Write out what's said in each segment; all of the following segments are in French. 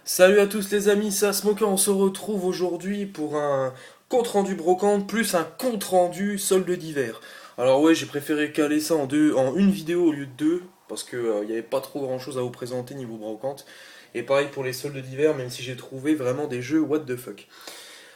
Salut à tous les amis, c'est Smoker, on se retrouve aujourd'hui pour un compte rendu brocante plus un compte rendu solde d'hiver. Alors ouais, j'ai préféré caler ça en une vidéo au lieu de deux, parce que il n'y avait pas trop grand chose à vous présenter niveau brocante. Et pareil pour les soldes d'hiver, même si j'ai trouvé vraiment des jeux what the fuck.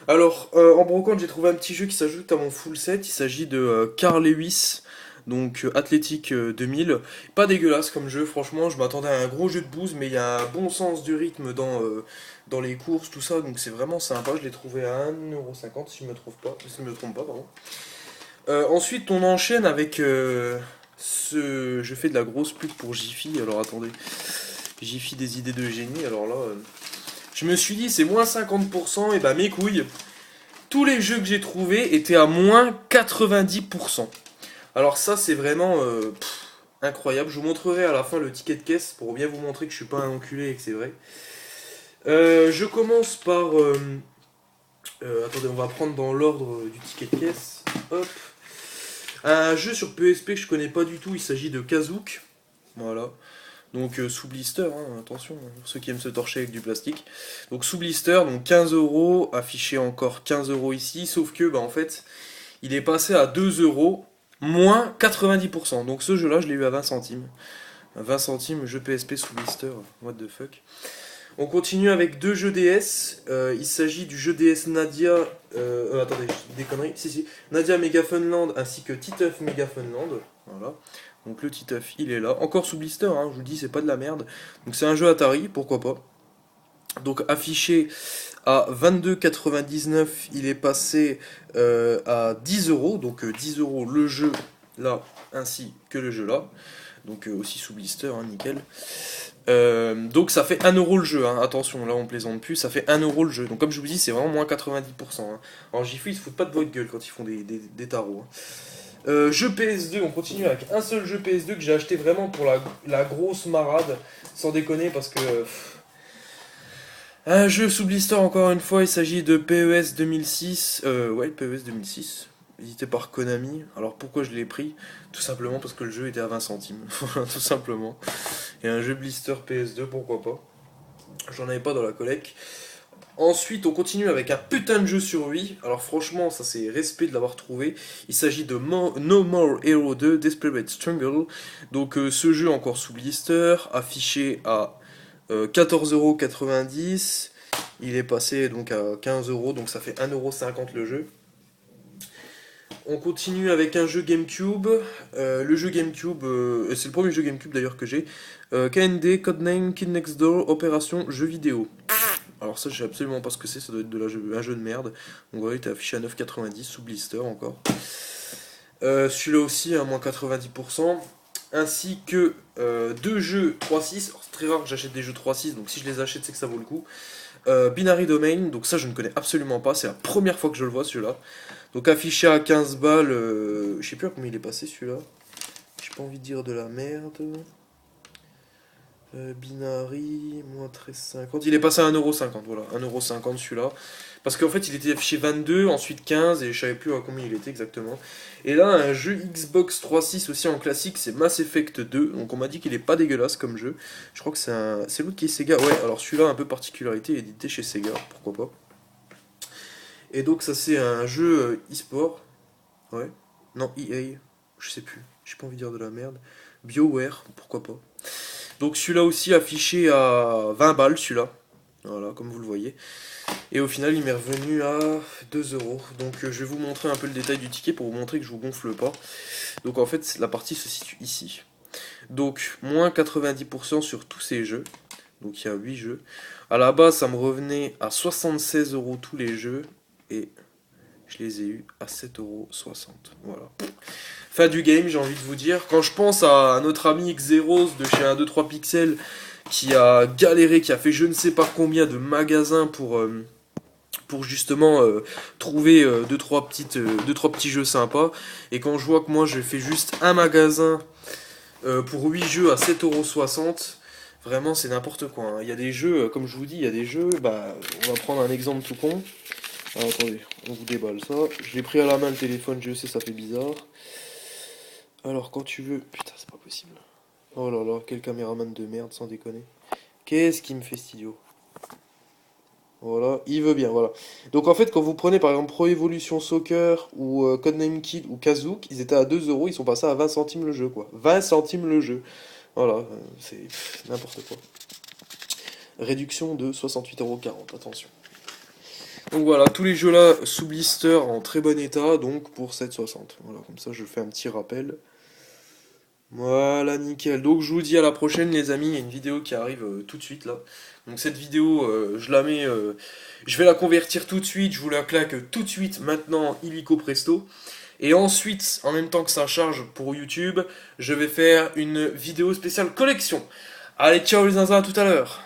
Alors, en brocante, j'ai trouvé un petit jeu qui s'ajoute à mon full set. Il s'agit de Carl Lewis, donc Athletic 2000. Pas dégueulasse comme jeu, franchement. Je m'attendais à un gros jeu de bouse, mais il y a un bon sens du rythme dans les courses, tout ça. Donc c'est vraiment sympa. Je l'ai trouvé à 1,50€ si je me trouve pas, si je me trompe pas, pardon. Ensuite, on enchaîne avec ce. Je fais de la grosse pub pour Jiffy. Alors attendez, Jiffy des idées de génie. Alors là, je me suis dit, c'est moins 50%, et bah mes couilles. Tous les jeux que j'ai trouvés étaient à moins 90%. Alors ça c'est vraiment incroyable. Je vous montrerai à la fin le ticket de caisse pour bien vous montrer que je suis pas un enculé et que c'est vrai. Je commence par... attendez, on va prendre dans l'ordre du ticket de caisse. Hop. Un jeu sur PSP que je connais pas du tout, il s'agit de Kazook. Voilà. Donc sous blister, hein, attention, pour ceux qui aiment se torcher avec du plastique. Donc sous blister, donc 15€, affiché encore 15€ ici, sauf que bah, en fait, il est passé à 2€, moins 90%. Donc ce jeu-là, je l'ai eu à 20 centimes. 20 centimes, jeu PSP sous blister, what the fuck. On continue avec deux jeux DS. Il s'agit du jeu DS Nadia. Attendez, je dis des conneries. Si. Nadia Mega Funland ainsi que Titeuf Mega Funland. Voilà. Donc le Titeuf, il est là. Encore sous blister, hein, je vous dis, c'est pas de la merde. Donc c'est un jeu Atari, pourquoi pas. Donc affiché à 22,99, il est passé à 10€. Donc 10€ le jeu là, ainsi que le jeu là. Donc aussi sous blister, hein, nickel. Donc ça fait 1€ le jeu, hein. Attention, là on plaisante plus, ça fait 1€ le jeu. Donc comme je vous dis, c'est vraiment moins 90%. Hein. Alors Jiffy, ils se foutent pas de votre gueule quand ils font des tarots. Hein. Jeu PS2, on continue avec un seul jeu PS2 que j'ai acheté vraiment pour la grosse marade, sans déconner, parce que... un jeu sous blister encore une fois, il s'agit de PES 2006. Ouais, PES 2006, édité par Konami. Alors pourquoi je l'ai pris? Tout simplement parce que le jeu était à 20 centimes. Voilà, tout simplement. Et un jeu blister PS2, pourquoi pas. J'en avais pas dans la collecte. Ensuite, on continue avec un putain de jeu survie. Alors franchement, ça c'est respect de l'avoir trouvé. Il s'agit de No More Hero 2 Desperate Struggle. Donc ce jeu encore sous blister, affiché à 14,90€. Il est passé donc à 15€, donc ça fait 1,50€ le jeu. On continue avec un jeu GameCube. Le jeu GameCube, c'est le premier jeu GameCube d'ailleurs que j'ai. KND, Codename, Kid Next Door, Opération Jeux vidéo. Alors ça, je sais absolument pas ce que c'est, ça doit être un jeu de merde. Donc voilà, il était affiché à 9,90 sous blister encore. Celui-là aussi à moins 90%. Ainsi que deux jeux 3.6. C'est très rare que j'achète des jeux 3.6, donc si je les achète, c'est que ça vaut le coup. Binary Domain, donc ça je ne connais absolument pas, c'est la première fois que je le vois celui-là. Donc affiché à 15 balles, je sais plus à combien il est passé celui-là. J'ai pas envie de dire de la merde. Binary, moins 13,50. Il est passé à 1,50€, voilà, 1,50€ celui-là. Parce qu'en fait il était affiché 22, ensuite 15, et je savais plus à combien il était exactement. Et là, un jeu Xbox 3.6 aussi en classique, c'est Mass Effect 2. Donc on m'a dit qu'il est pas dégueulasse comme jeu. Je crois que c'est l'autre qui est Sega. Ouais, alors celui-là, un peu particularité, il est édité chez Sega, pourquoi pas. Et donc ça c'est un jeu e-sport. Ouais. Non, EA, je sais plus. J'ai pas envie de dire de la merde. BioWare, pourquoi pas. Donc celui-là aussi affiché à 20 balles, celui-là. Voilà, comme vous le voyez. Et au final, il m'est revenu à 2€. Donc je vais vous montrer un peu le détail du ticket pour vous montrer que je vous gonfle pas. Donc en fait, la partie se situe ici. Donc moins 90% sur tous ces jeux. Donc il y a 8 jeux. À la base, ça me revenait à 76€ tous les jeux. Et je les ai eus à 7,60€. Voilà. Fin du game, j'ai envie de vous dire. Quand je pense à notre ami Xeros de chez 1, 2, 3 Pixels qui a galéré, qui a fait je ne sais pas combien de magasins pour justement trouver 2, 3 petits jeux sympas. Et quand je vois que moi je fais juste un magasin pour 8 jeux à 7,60€, vraiment c'est n'importe quoi. Hein. Il y a des jeux, comme je vous dis, il y a des jeux, bah, on va prendre un exemple tout con. Ah, attendez, on vous déballe ça. Je l'ai pris à la main le téléphone, je sais, ça fait bizarre. Alors, quand tu veux. Putain, c'est pas possible. Oh là là, quel caméraman de merde, sans déconner. Qu'est-ce qui me fait cet idiot? Voilà, il veut bien, voilà. Donc en fait, quand vous prenez par exemple Pro Evolution Soccer ou Codename Kid ou Kazook, ils étaient à 2 euros, ils sont passés à 20 centimes le jeu, quoi. 20 centimes le jeu. Voilà, c'est n'importe quoi. Réduction de 68,40 €, attention. Donc voilà, tous les jeux là sous blister en très bon état, donc pour 7,60. Voilà, comme ça je fais un petit rappel. Voilà, nickel. Donc je vous dis à la prochaine les amis, il y a une vidéo qui arrive tout de suite là. Donc cette vidéo, je la mets, je vais la convertir tout de suite, je vous la claque tout de suite maintenant, illico presto. Et ensuite, en même temps que ça charge pour YouTube, je vais faire une vidéo spéciale collection. Allez, ciao les zinzins, à tout à l'heure.